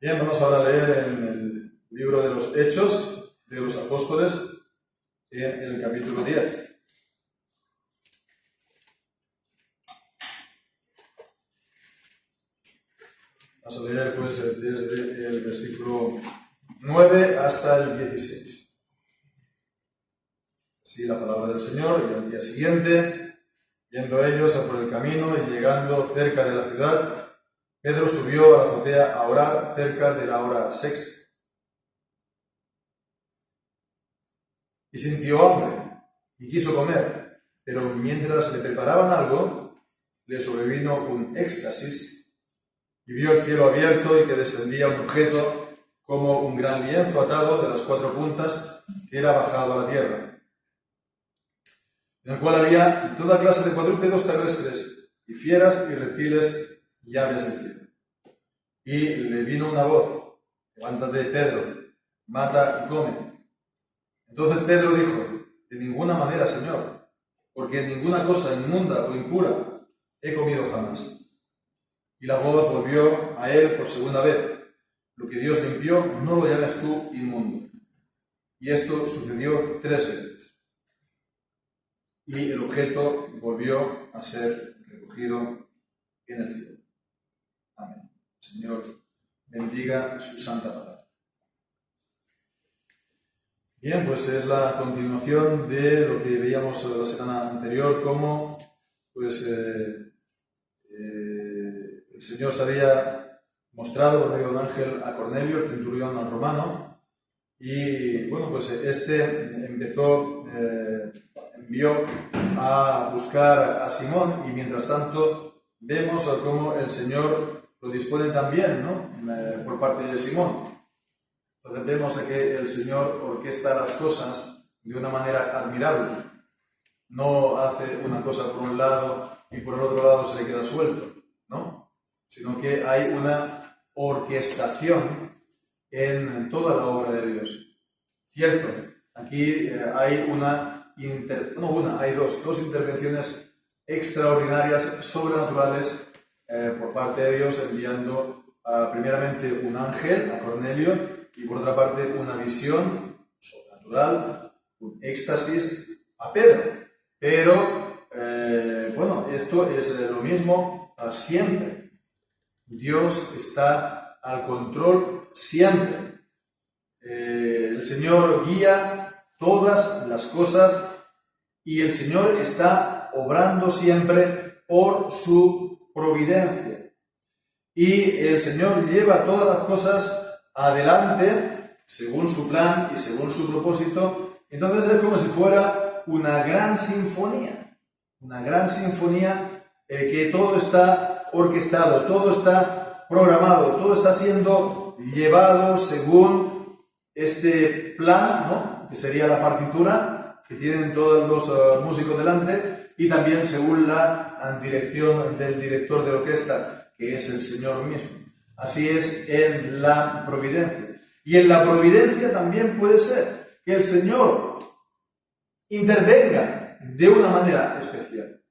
Bien, vamos ahora a leer en el libro de los Hechos de los Apóstoles, en el capítulo 10. Vamos a leer pues desde el versículo 9 hasta el 16. Así la palabra del Señor. Y al día siguiente, yendo ellos a por el camino y llegando cerca de la ciudad, Pedro subió a la azotea a orar cerca de la hora sexta. Y sintió hambre y quiso comer, pero mientras le preparaban algo, le sobrevino un éxtasis y vio el cielo abierto y que descendía un objeto como un gran lienzo atado de las cuatro puntas que era bajado a la tierra, en el cual había toda clase de cuadrúpedos terrestres y fieras y reptiles y aves del cielo. Y le vino una voz: levántate, Pedro, mata y come. Entonces Pedro dijo: de ninguna manera, Señor, porque ninguna cosa inmunda o impura he comido jamás. Y la voz volvió a él por segunda vez: lo que Dios limpió, no lo llames tú inmundo. Y esto sucedió 3 veces. Y el objeto volvió a ser recogido en el cielo. Amén. Señor, bendiga su santa palabra. Bien, pues es la continuación de lo que veíamos la semana anterior, cómo pues, el Señor se había mostrado por medio de un ángel a Cornelio, el centurión romano, y bueno, pues envió a buscar a Simón, y mientras tanto vemos cómo el Señor lo dispone también, ¿no? Por parte de Simón. Entonces vemos que el Señor orquesta las cosas de una manera admirable. No hace una cosa por un lado y por el otro lado se le queda suelto, ¿no? Sino que hay una orquestación en toda la obra de Dios. Cierto, aquí hay hay dos intervenciones extraordinarias, sobrenaturales, por parte de Dios, enviando primeramente un ángel a Cornelio y por otra parte una visión sobrenatural, un éxtasis a Pedro. Pero, esto es lo mismo siempre. Dios está al control siempre. El Señor guía todas las cosas y el Señor está obrando siempre por su providencia. Y el Señor lleva todas las cosas adelante según su plan y según su propósito. Entonces es como si fuera una gran sinfonía que todo está orquestado, todo está programado, todo está siendo llevado según este plan, ¿no? Que sería la partitura que tienen todos los músicos delante, y también según la dirección del director de orquesta, que es el Señor mismo. Así es en la providencia. Y en la providencia también puede ser que el Señor intervenga de una manera especial.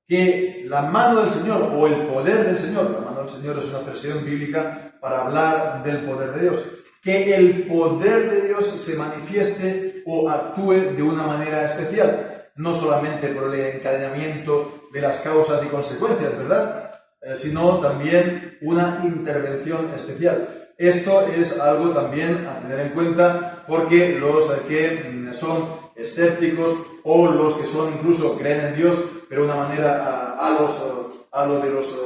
Que la mano del Señor o el poder del Señor, la mano del Señor es una expresión bíblica para hablar del poder de Dios, que el poder de Dios se manifieste o actúe de una manera especial. No solamente por el encadenamiento de las causas y consecuencias, ¿verdad? Sino también una intervención especial. Esto es algo también a tener en cuenta, porque los que son escépticos o los que son incluso creen en Dios, pero de una manera a lo de los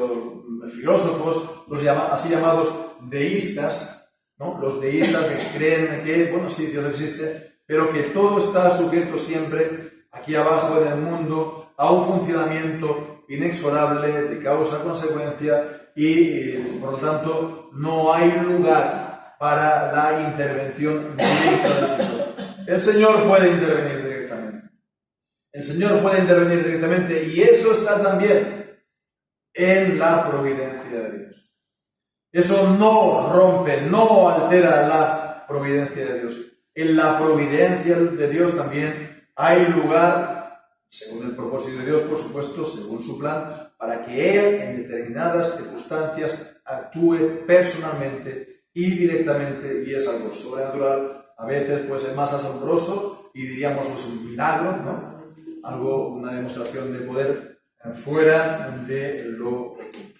filósofos, los así llamados deístas, ¿no? Los deístas que creen que, bueno, sí, Dios existe, pero que todo está sujeto siempre aquí abajo en el mundo a un funcionamiento inexorable de causa-consecuencia y por lo tanto no hay lugar para la intervención directa del Señor. El Señor puede intervenir directamente. El Señor puede intervenir directamente y eso está también en la providencia de Dios. Eso no rompe, no altera la providencia de Dios. En la providencia de Dios también hay lugar, según el propósito de Dios, por supuesto, según su plan, para que Él en determinadas circunstancias actúe personalmente y directamente, y es algo sobrenatural, a veces pues es más asombroso y diríamos es un milagro, ¿no? Algo, una demostración de poder fuera de lo común.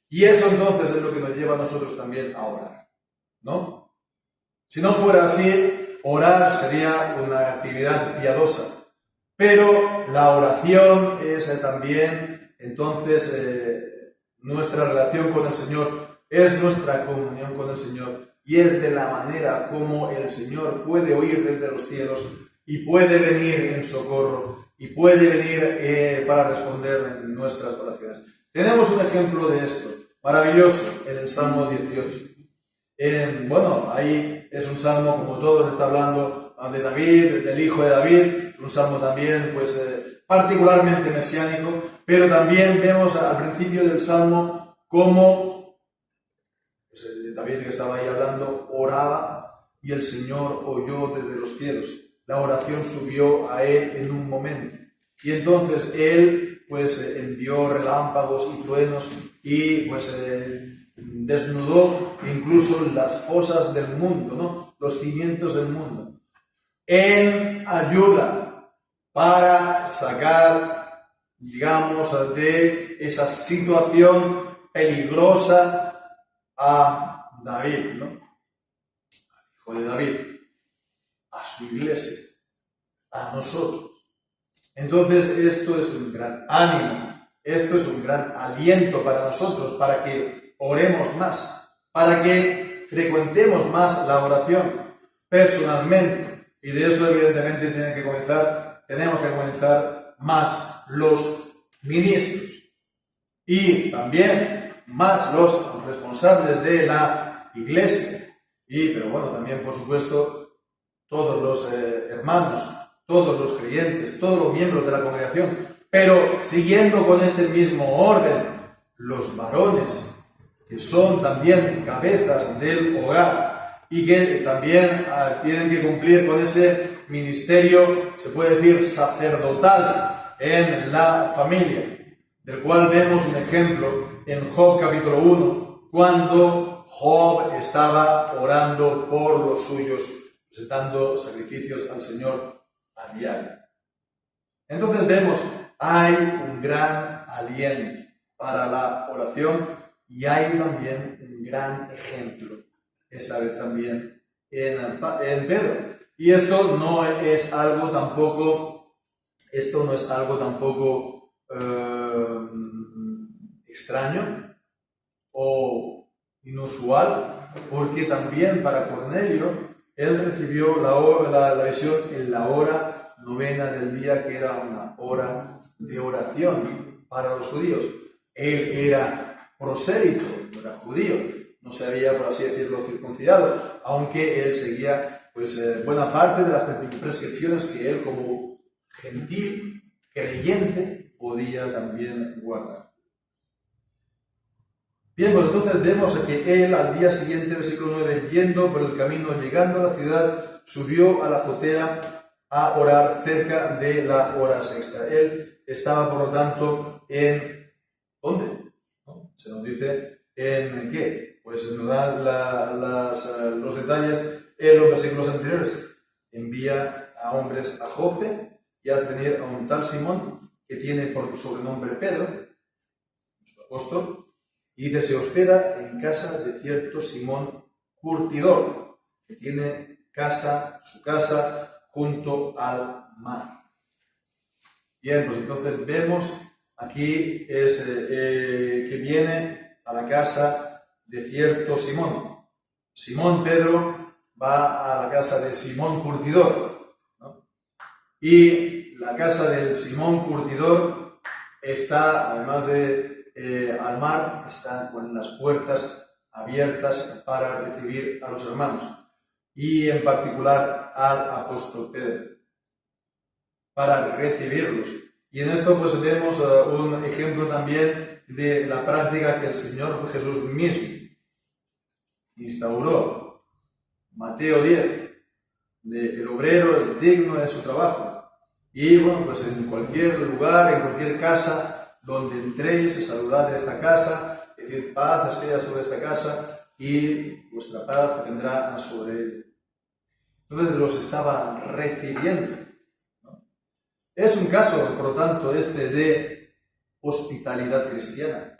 Y eso entonces es lo que nos lleva a nosotros también a orar, ¿no? Si no fuera así, orar sería una actividad piadosa, pero la oración es también, entonces, nuestra relación con el Señor, es nuestra comunión con el Señor, y es de la manera como el Señor puede oír desde los cielos y puede venir en socorro y puede venir para responder en nuestras oraciones. Tenemos un ejemplo de esto, maravilloso, en el Salmo 18. Bueno, ahí es un salmo, como todos, está hablando de David, del hijo de David, un salmo también, pues, particularmente mesiánico, pero también vemos al principio del salmo cómo pues, David, que estaba ahí hablando, oraba y el Señor oyó desde los cielos. La oración subió a él en un momento. Y entonces él, pues, envió relámpagos y truenos y, pues, desnudó incluso las fosas del mundo, ¿no? Los cimientos del mundo, en ayuda para sacar, digamos, de esa situación peligrosa a David, ¿no? Al hijo de David, a su iglesia, a nosotros. Entonces esto es un gran ánimo, esto es un gran aliento para nosotros, para que oremos más, para que frecuentemos más la oración personalmente. Y de eso evidentemente tenemos que comenzar más los ministros y también más los responsables de la iglesia. Pero bueno, también por supuesto todos los hermanos, todos los creyentes, todos los miembros de la congregación, pero siguiendo con este mismo orden, los varones, que son también cabezas del hogar y que también tienen que cumplir con ese ministerio, se puede decir, sacerdotal en la familia, del cual vemos un ejemplo en Job capítulo 1, cuando Job estaba orando por los suyos, presentando sacrificios al Señor a diario. Entonces vemos, hay un gran aliento para la oración y hay también un gran ejemplo, esta vez también en Pedro. Y esto no es algo tampoco extraño o inusual, porque también para Cornelio, él recibió la visión en la hora novena del día, que era una hora de oración para los judíos. Él era prosélito, no era judío, no se había, por así decirlo, circuncidado, aunque él seguía pues buena parte de las prescripciones que él como gentil, creyente, podía también guardar. Bien, pues entonces vemos que él al día siguiente, versículo 9, yendo por el camino, llegando a la ciudad, subió a la azotea a orar cerca de la hora sexta. Él estaba, por lo tanto, en... ¿dónde? ¿No? Se nos dice en qué. Pues nos da los detalles en los versículos anteriores. Envía a hombres a Jope y hace venir a un tal Simón, que tiene por sobrenombre Pedro, nuestro apóstol, y dice, se hospeda en casa de cierto Simón curtidor, que tiene su casa junto al mar. Bien, pues entonces vemos aquí que viene a la casa de cierto Simón. Simón Pedro va a la casa de Simón curtidor, ¿no? Y la casa del Simón curtidor está, además de al mar, está con las puertas abiertas para recibir a los hermanos y en particular al apóstol Pedro, para recibirlos. Y en esto pues vemos un ejemplo también de la práctica que el Señor Jesús mismo instauró. Mateo 10, el obrero es digno de su trabajo. Y bueno, pues en cualquier lugar, en cualquier casa donde entréis, saludad de esta casa, decir paz sea sobre esta casa, y vuestra paz vendrá sobre él. Entonces los estaba recibiendo, ¿no? Es un caso, por lo tanto, de hospitalidad cristiana.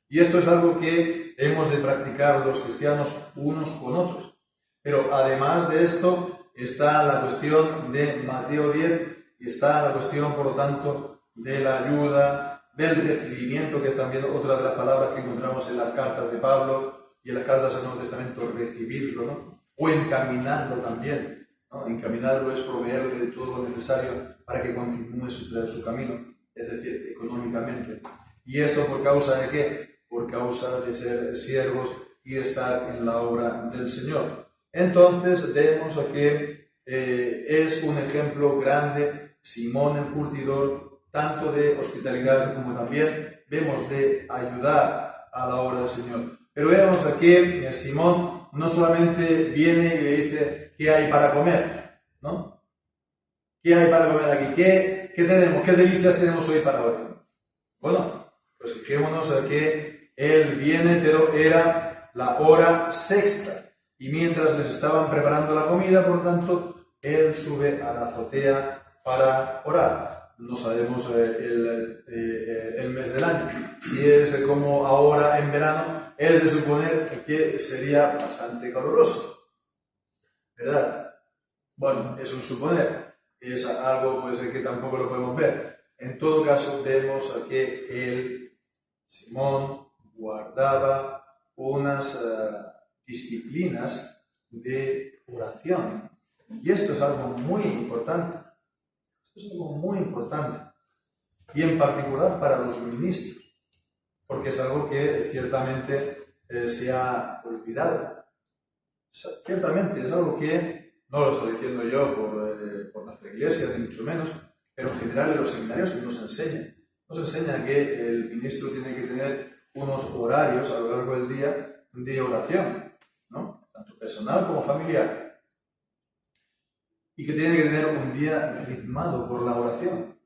Y esto es algo que hemos de practicar los cristianos unos con otros. Pero además de esto está la cuestión de Mateo 10 y está la cuestión, por lo tanto, de la ayuda, del recibimiento, que es también otra de las palabras que encontramos en las cartas de Pablo y en las cartas del Nuevo Testamento, recibirlo, ¿no? O encaminarlo también, ¿no? Encaminarlo es proveerle de todo lo necesario para que continúe su camino, es decir, económicamente. ¿Y esto por causa de qué? Por causa de ser siervos y de estar en la obra del Señor. Entonces vemos que es un ejemplo grande Simón el curtidor, tanto de hospitalidad como también vemos de ayudar a la obra del Señor. Pero vemos aquí que Simón no solamente viene y le dice ¿qué hay para comer? ¿No? ¿Qué hay para comer aquí? ¿Qué tenemos? ¿Qué delicias tenemos hoy para hoy? Bueno, pues fijémonos que él viene, pero era la hora sexta. Y mientras les estaban preparando la comida, por tanto, él sube a la azotea para orar. No sabemos el mes del año. Si es como ahora en verano, es de suponer que sería bastante caluroso, ¿verdad? Bueno, es un suponer. Es algo pues, que tampoco lo podemos ver. En todo caso, vemos que Simón guardaba unas disciplinas de oración. Y esto es algo muy importante. Esto es algo muy importante. Y en particular para los ministros. Porque es algo que ciertamente se ha olvidado. Ciertamente es algo que, no lo estoy diciendo yo por nuestra iglesia, ni mucho menos, pero en general en los seminarios nos enseñan. Nos enseña que el ministro tiene que tener unos horarios a lo largo del día de oración, ¿no? Tanto personal como familiar. Y que tiene que tener un día ritmado por la oración.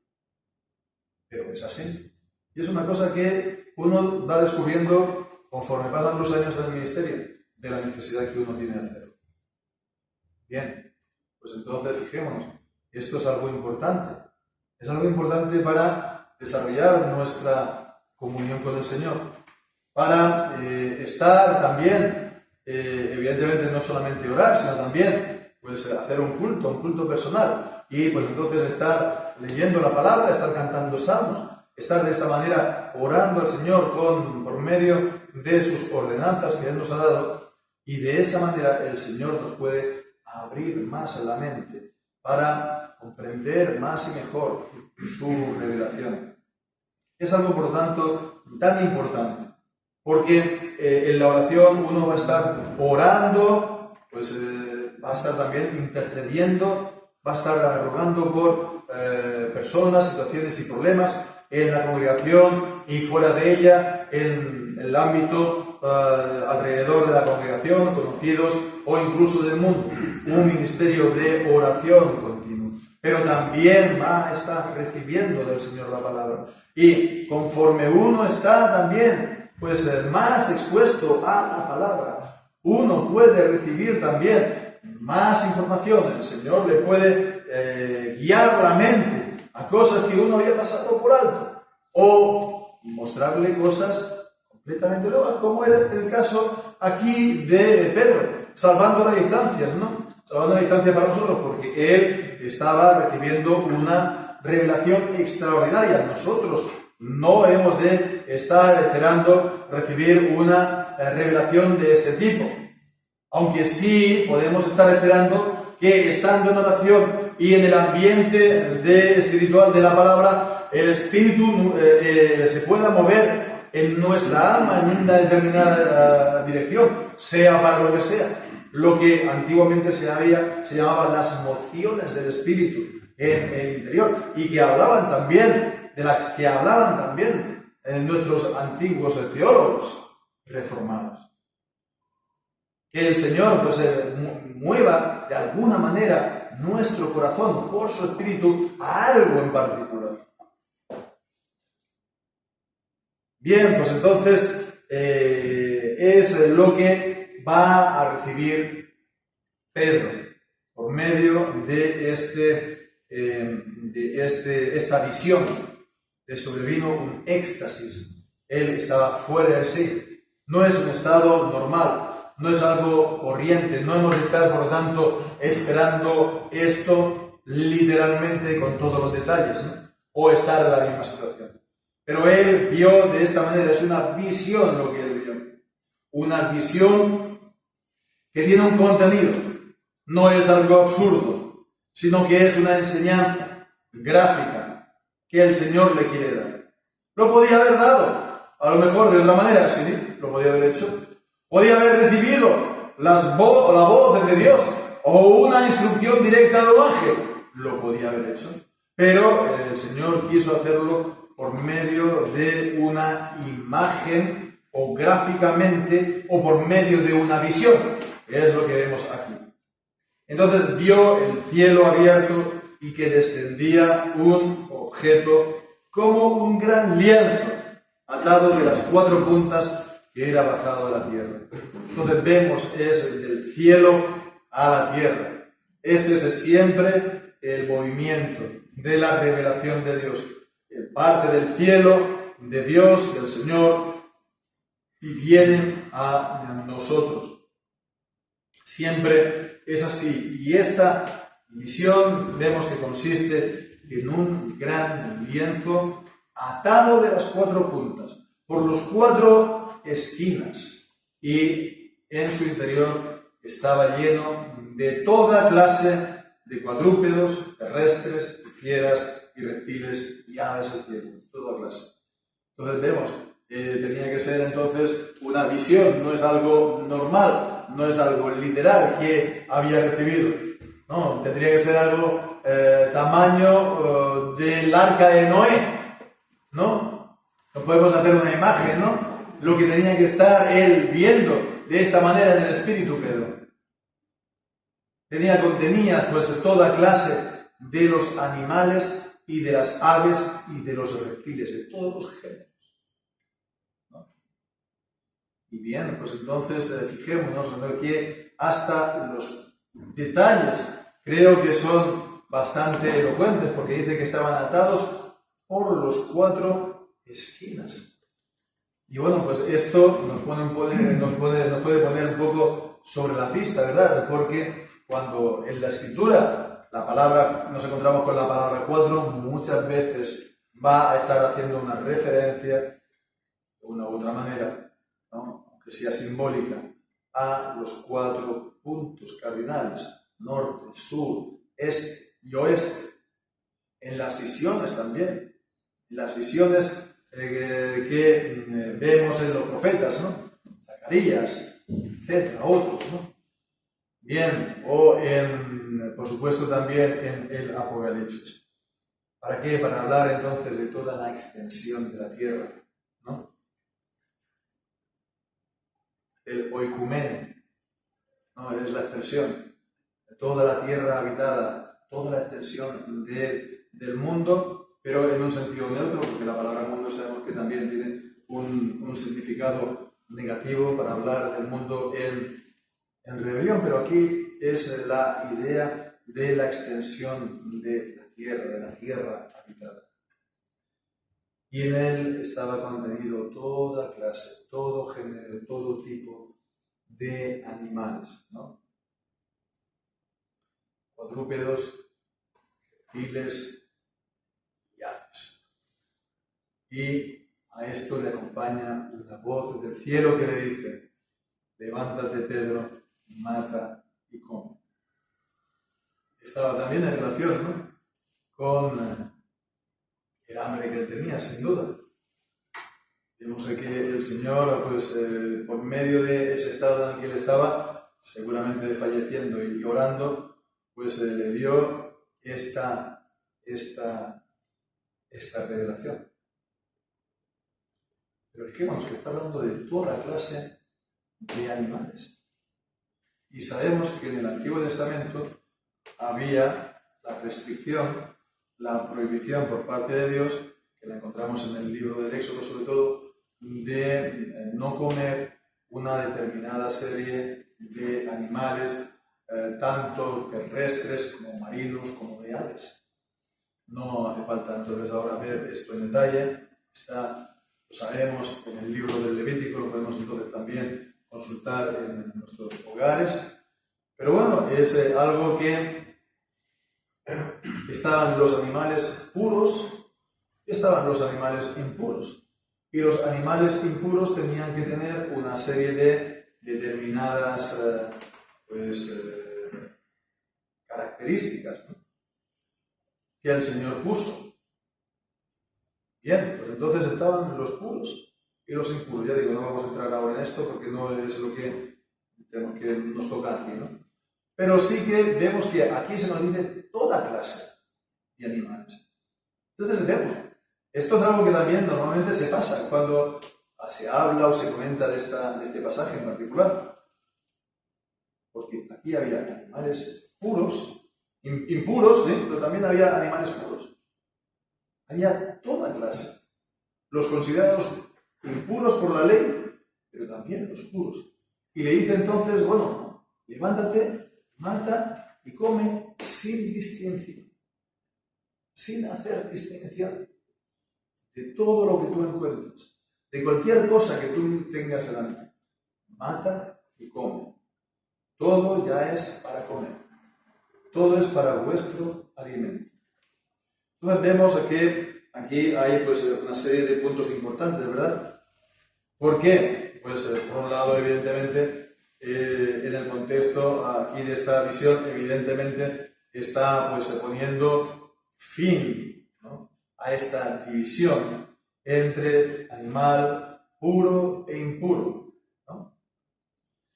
Pero es así. Y es una cosa que uno va descubriendo conforme pasan los años en el ministerio, de la necesidad que uno tiene de hacerlo. Bien, pues entonces fijémonos, esto es algo importante. Es algo importante para desarrollar nuestra comunión con el Señor, para estar también, evidentemente no solamente orar, sino también pues, hacer un culto personal, y pues entonces estar leyendo la palabra, estar cantando salmos, estar de esta manera orando al Señor por medio de sus ordenanzas que Él nos ha dado, y de esa manera el Señor nos puede abrir más la mente para comprender más y mejor su revelación. Es algo, por lo tanto, tan importante, porque en la oración uno va a estar orando, pues va a estar también intercediendo, va a estar rogando por personas, situaciones y problemas en la congregación y fuera de ella, en el ámbito alrededor de la congregación, conocidos o incluso del mundo. Un ministerio de oración continua, pero también va a estar recibiendo del Señor la palabra. Y conforme uno está también pues más expuesto a la palabra, uno puede recibir también más información. El Señor le puede guiar la mente a cosas que uno había pasado por alto, o mostrarle cosas completamente nuevas, como era el caso aquí de Pedro, salvando las distancias, ¿no? Salvando la distancia para nosotros, porque él estaba recibiendo una revelación extraordinaria. Nosotros no hemos de estar esperando recibir una revelación de este tipo, aunque sí podemos estar esperando que, estando en oración y en el ambiente espiritual de la palabra, el Espíritu se pueda mover en nuestra alma en una determinada dirección, sea para lo que sea. Lo que antiguamente se llamaban las mociones del Espíritu en el interior, y que hablaban también, de las que hablaban también nuestros antiguos teólogos reformados. Que el Señor pues mueva de alguna manera nuestro corazón por su Espíritu a algo en particular. Bien, pues entonces es lo que va a recibir Pedro por medio de esta visión. Le sobrevino un éxtasis. Él estaba fuera de sí. No es un estado normal, no es algo corriente. No hemos de estar, por lo tanto, esperando esto literalmente con todos los detalles, ¿no? O estar en la misma situación. Pero él vio de esta manera, es una visión lo que él vio. Una visión que tiene un contenido. No es algo absurdo, sino que es una enseñanza gráfica que el Señor le quiere dar. Lo podía haber dado, a lo mejor de otra manera, sí, lo podía haber hecho. Podía haber recibido la voz de Dios o una instrucción directa de un ángel. Lo podía haber hecho. Pero el Señor quiso hacerlo por medio de una imagen o gráficamente o por medio de una visión, que es lo que vemos aquí. Entonces vio el cielo abierto y que descendía un objeto como un gran lienzo atado de las 4 puntas que era bajado a la tierra. Entonces vemos es del cielo a la tierra. Este es siempre el movimiento de la revelación de Dios. Parte del cielo, de Dios, del Señor, y vienen a nosotros. Siempre es así. Y esta visión vemos que consiste en un gran lienzo atado de las 4 puntas, por los 4 esquinas, y en su interior estaba lleno de toda clase de cuadrúpedos, terrestres, y fieras, y reptiles, y aves del cielo, toda clase. Entonces vemos, tenía que ser entonces una visión, no es algo normal, no es algo literal que había recibido. No, tendría que ser algo tamaño del arca de Noé, ¿no? No podemos hacer una imagen, ¿no? Lo que tenía que estar él viendo de esta manera en el espíritu, Pedro. Contenía pues toda clase de los animales y de las aves y de los reptiles, de todos los géneros, ¿no? Y bien, pues entonces fijémonos en que hasta los detalles creo que son bastante elocuentes, porque dice que estaban atados por los 4 esquinas. Y bueno, pues esto nos puede poner un poco sobre la pista, ¿verdad? Porque cuando en la Escritura nos encontramos con la palabra 4, muchas veces va a estar haciendo una referencia, de una u otra manera, ¿no?, aunque sea simbólica, a los 4 puntos cardinales: norte, sur, este y oeste. En las visiones también, en las visiones que vemos en los profetas, ¿no? Zacarías, etcétera, otros, ¿no? Bien, o por supuesto también en el Apocalipsis. ¿Para qué? Para hablar entonces de toda la extensión de la tierra, ¿no? El oikumene, ¿no? Es la extensión de toda la tierra habitada, toda la extensión del mundo, pero en un sentido neutro, porque la palabra mundo sabemos que también tiene un significado negativo para hablar del mundo en rebelión, pero aquí es la idea de la extensión de la tierra habitada. Y en él estaba contenido toda clase, todo género, todo tipo de animales, ¿no? Cuadrúpedos, reptiles y aves. Y a esto le acompaña una voz del cielo que le dice: levántate, Pedro, mata y come. Estaba también en relación, ¿no?, con el hambre que él tenía, sin duda. Vemos que el Señor, pues por medio de ese estado en el que él estaba, seguramente falleciendo y orando, pues le dio esta revelación. Pero fijémonos que está hablando de toda clase de animales. Y sabemos que en el Antiguo Testamento había la restricción, la prohibición por parte de Dios, que la encontramos en el libro del Éxodo sobre todo, de no comer una determinada serie de animales, tanto terrestres como marinos como de aves. No hace falta entonces ahora ver esto en detalle, lo sabemos en el libro del Levítico, lo podemos entonces también consultar en nuestros hogares, pero bueno, es algo que estaban los animales puros y estaban los animales impuros, y los animales impuros tenían que tener una serie de determinadas características, ¿no?, que el Señor puso. Bien, pues entonces estaban los puros y los impuros. Ya digo, no vamos a entrar ahora en esto porque no es lo que nos toca aquí, ¿no? Pero sí que vemos que aquí se nos dice toda clase de animales. Entonces vemos, esto es algo que también normalmente se pasa cuando se habla o se comenta de este pasaje en particular. Porque aquí había animales puros, impuros, ¿sí?, pero también había animales puros. Había toda clase. Los considerados impuros por la ley, pero también los puros. Y le dice entonces, bueno, levántate, mata y come sin distinción. Sin hacer distinción de todo lo que tú encuentres, de cualquier cosa que tú tengas delante. Mata y come. Todo ya es para comer. Todo es para vuestro alimento. Entonces vemos que aquí hay pues una serie de puntos importantes, ¿verdad? ¿Por qué? Pues por un lado, evidentemente, en el contexto aquí de esta visión, evidentemente está pues poniendo fin, ¿no?, a esta división entre animal puro e impuro, ¿no?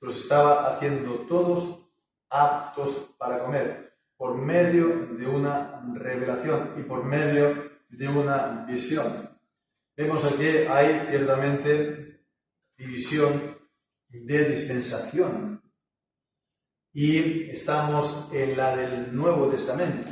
Los estaba haciendo todos aptos para comer, por medio de una revelación y por medio de una visión. Vemos aquí hay ciertamente división de dispensación y estamos en la del Nuevo Testamento.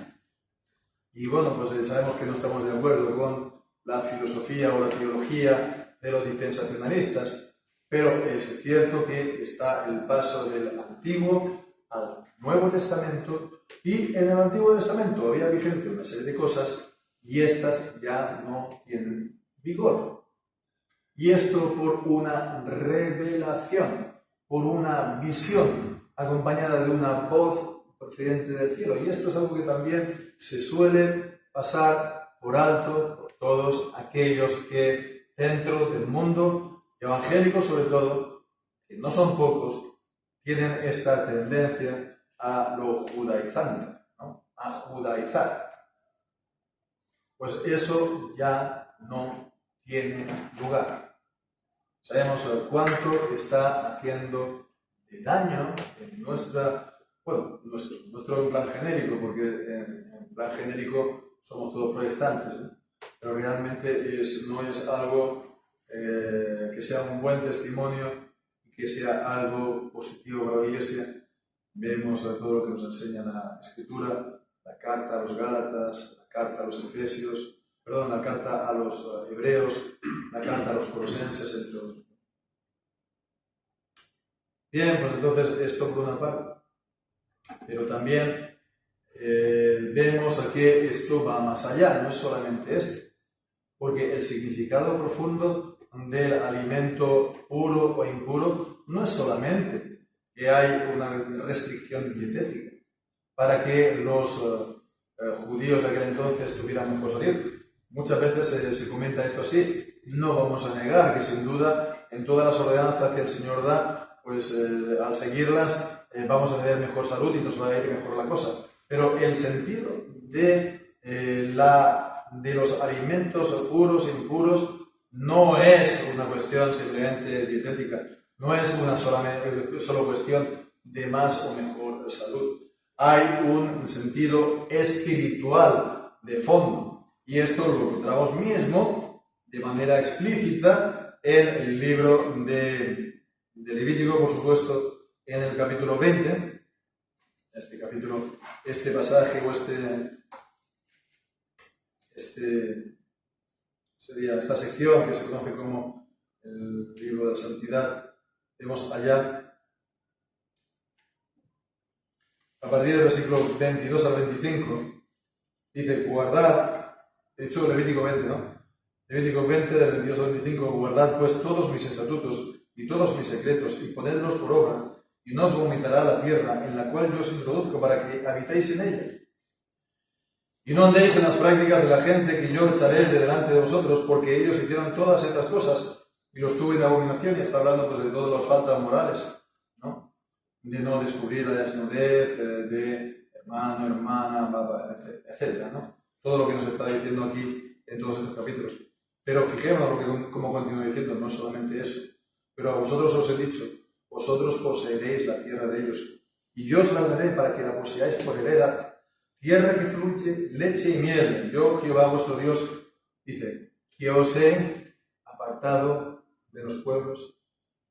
Y bueno, pues sabemos que no estamos de acuerdo con la filosofía o la teología de los dispensacionalistas, pero es cierto que está el paso del Antiguo al Nuevo Testamento, y en el Antiguo Testamento había vigente una serie de cosas y estas ya no tienen vigor. Y esto por una revelación, por una visión acompañada de una voz procedente del cielo. Y esto es algo que también se suele pasar por alto por todos aquellos que dentro del mundo evangélico, sobre todo, que no son pocos, tienen esta tendencia a lo judaizante, ¿no?, a judaizar. Pues eso ya no tiene lugar. Sabemos cuánto está haciendo de daño en nuestro plan genérico, porque en plan genérico somos todos protestantes, ¿eh? Pero realmente no es algo que sea un buen testimonio y que sea algo positivo para la Iglesia. Vemos todo lo que nos enseña la Escritura, la carta a los Gálatas, la carta a los Efesios, la carta a los Hebreos, la carta a los Colosenses, entre otros. Bien, pues entonces esto por una parte, pero también vemos que esto va más allá, no es solamente esto, porque el significado profundo del alimento puro o impuro no es solamente que hay una restricción dietética para que los judíos de aquel entonces tuvieran mejor salud. Muchas veces se comenta esto así. No vamos a negar que sin duda en todas las ordenanzas que el Señor da, pues al seguirlas vamos a tener mejor salud y nos va a ir mejor la cosa. Pero el sentido de los alimentos puros e impuros no es una cuestión simplemente dietética, no es una solo cuestión de más o mejor salud. Hay un sentido espiritual de fondo, y esto lo encontramos mismo de manera explícita en el libro de Levítico, por supuesto, en el capítulo 20. Este pasaje o sería esta sección que se conoce como el libro de la santidad, Vemos allá, a partir del versículo 22 al 25, dice, guardad, de hecho Levítico 20, ¿no? Levítico 20, del 22 al 25, guardad pues todos mis estatutos y todos mis secretos y ponedlos por obra, y no os vomitará la tierra en la cual yo os introduzco para que habitéis en ella. Y no andéis en las prácticas de la gente que yo echaré de delante de vosotros, porque ellos hicieron todas estas cosas y los tuve en abominación. Y está hablando pues de todas las faltas morales, ¿no? De no descubrir la desnudez, de hermano, hermana, etcétera, ¿no? Todo lo que nos está diciendo aquí en todos estos capítulos. Pero fijémonos como continúa diciendo, no solamente eso. Pero a vosotros os he dicho, vosotros poseeréis la tierra de ellos, y yo os la daré para que la poseáis por heredad. Tierra que fluye leche y miel. Yo, Jehová vuestro Dios, dice, que os he apartado de los pueblos.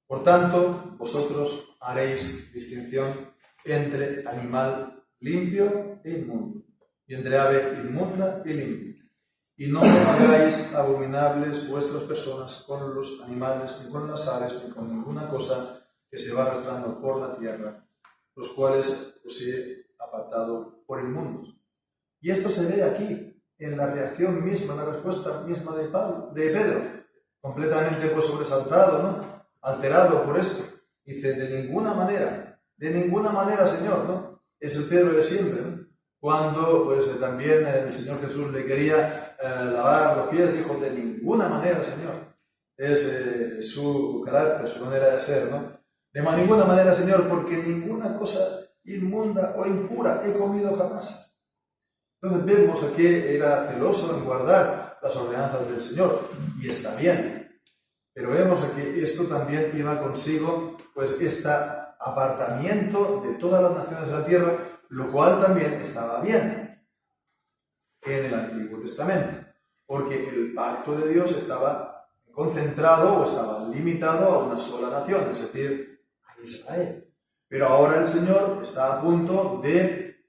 Por tanto, vosotros haréis distinción entre animal limpio e inmundo, y entre ave inmunda y limpia. Y no hagáis abominables vuestras personas con los animales, ni con las aves, ni con ninguna cosa que se va arrastrando por la tierra, los cuales os he apartado por inmundos. Y esto se ve aquí, en la reacción misma, en la respuesta misma de Pedro, completamente pues sobresaltado, ¿no? Alterado por esto. Dice, de ninguna manera, Señor, ¿no? Es el Pedro de siempre, ¿no? Cuando pues también el Señor Jesús le quería lavar los pies, dijo, de ninguna manera, Señor. Es su carácter, su manera de ser, ¿no? De ninguna manera, Señor, porque ninguna cosa inmunda o impura he comido jamás. Entonces vemos que era celoso en guardar las ordenanzas del Señor, y está bien. Pero vemos que esto también iba consigo, pues, este apartamiento de todas las naciones de la tierra, lo cual también estaba bien en el Antiguo Testamento, porque el pacto de Dios estaba concentrado o estaba limitado a una sola nación, es decir, a Israel. Pero ahora el Señor está a punto de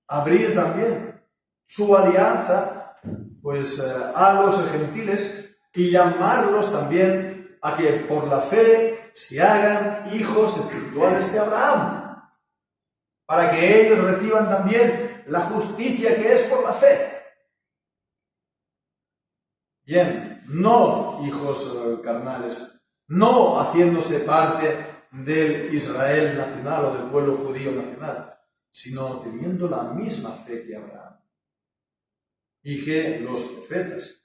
abrir también su alianza pues, a los gentiles y llamarlos también a que por la fe se hagan hijos espirituales de Abraham, para que ellos reciban también la justicia que es por la fe. Bien, no hijos carnales, no haciéndose parte del Israel nacional o del pueblo judío nacional, sino teniendo la misma fe que Abraham y que los profetas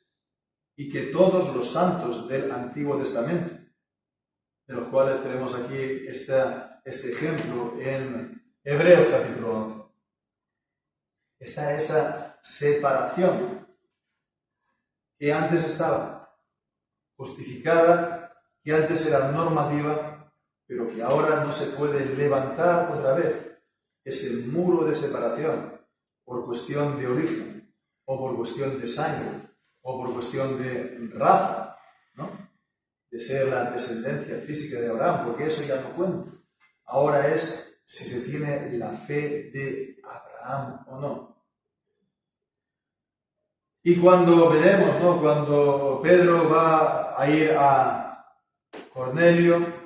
y que todos los santos del Antiguo Testamento, de los cuales tenemos aquí este ejemplo en Hebreos capítulo 11. Está esa separación que antes estaba justificada, que antes era normativa, pero que ahora no se puede levantar otra vez ese muro de separación por cuestión de origen, o por cuestión de sangre, o por cuestión de raza, ¿no? De ser la descendencia física de Abraham, porque eso ya no cuenta. Ahora es si se tiene la fe de Abraham o no. Y cuando veremos, ¿no? Cuando Pedro va a ir a Cornelio,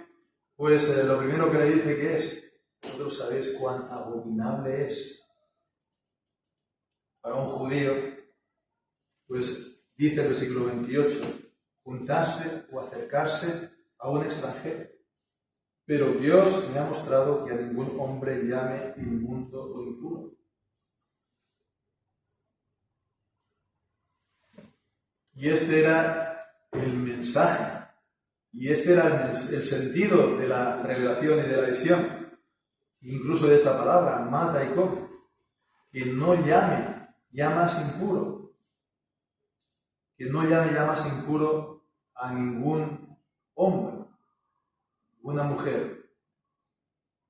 pues lo primero que le dice que es, vosotros sabéis cuán abominable es para un judío, pues dice el versículo 28, juntarse o acercarse a un extranjero. Pero Dios me ha mostrado que a ningún hombre llame inmundo o impuro. Y este era el mensaje. Y este era el sentido de la revelación y de la visión, incluso de esa palabra, mata y come, que no llame ya más impuro, a ningún hombre, una mujer,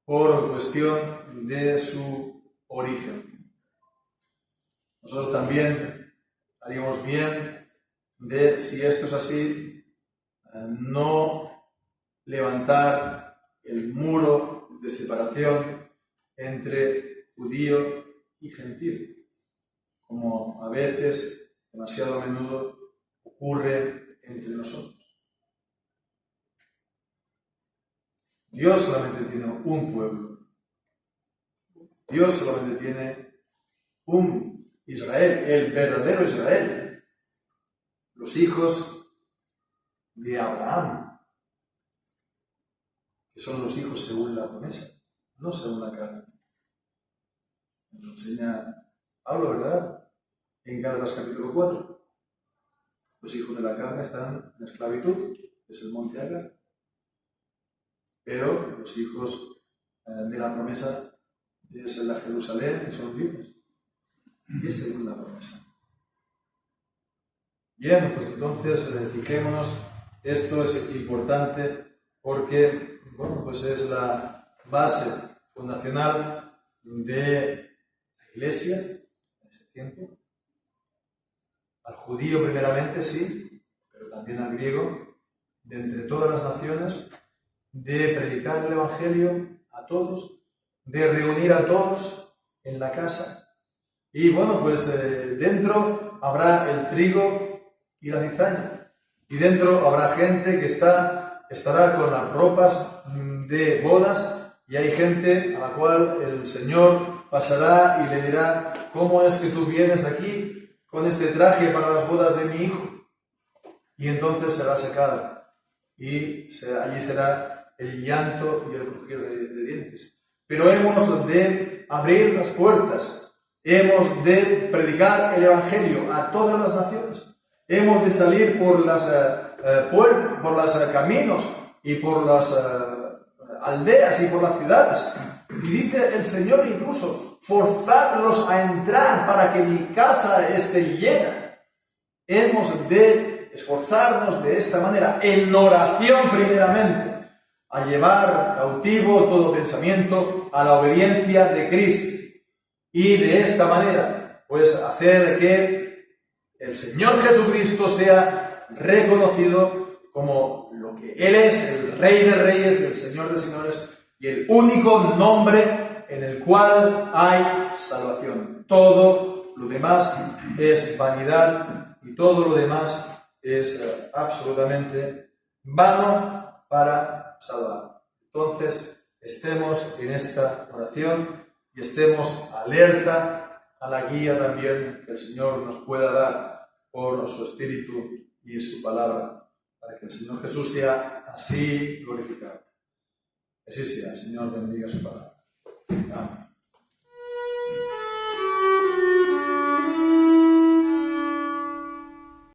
por cuestión de su origen. Nosotros también haríamos bien de, si esto es así, no levantar el muro de separación entre judío y gentil, como a veces, demasiado a menudo, ocurre entre nosotros. Dios solamente tiene un pueblo. Dios solamente tiene un Israel, el verdadero Israel. Los hijos de Abraham, que son los hijos según la promesa, no según la carne. Nos lo enseña Pablo, ¿verdad? En Gálatas capítulo 4. Los hijos de la carne están en esclavitud, es el monte Agar. Pero los hijos de la promesa es la Jerusalén y son libres. Y es según la promesa. Bien, pues entonces fijémonos, esto es importante porque, bueno, pues es la base fundacional de la Iglesia en ese tiempo. Al judío primeramente, sí, pero también al griego, de entre todas las naciones, de predicar el Evangelio a todos, de reunir a todos en la casa. Y bueno, pues dentro habrá el trigo y la cizaña. Y dentro habrá gente que estará con las ropas de bodas, y hay gente a la cual el Señor pasará y le dirá: ¿cómo es que tú vienes aquí con este traje para las bodas de mi hijo? Y entonces será secado, y allí será el llanto y el crujir de dientes. Pero hemos de abrir las puertas, hemos de predicar el Evangelio a todas las naciones, hemos de salir por los caminos y por las aldeas y por las ciudades. Y dice el Señor incluso: forzadlos a entrar para que mi casa esté llena. Hemos de esforzarnos de esta manera, en oración primeramente, a llevar cautivo todo pensamiento a la obediencia de Cristo. Y de esta manera, pues hacer que el Señor Jesucristo sea reconocido como lo que Él es, el Rey de Reyes, el Señor de Señores, y el único nombre en el cual hay salvación. Todo lo demás es vanidad y todo lo demás es absolutamente vano para salvar. Entonces, estemos en esta oración y estemos alerta a la guía también que el Señor nos pueda dar por su Espíritu y su palabra, para que el Señor Jesús sea así glorificado. Así sea. El Señor bendiga su palabra. Amén.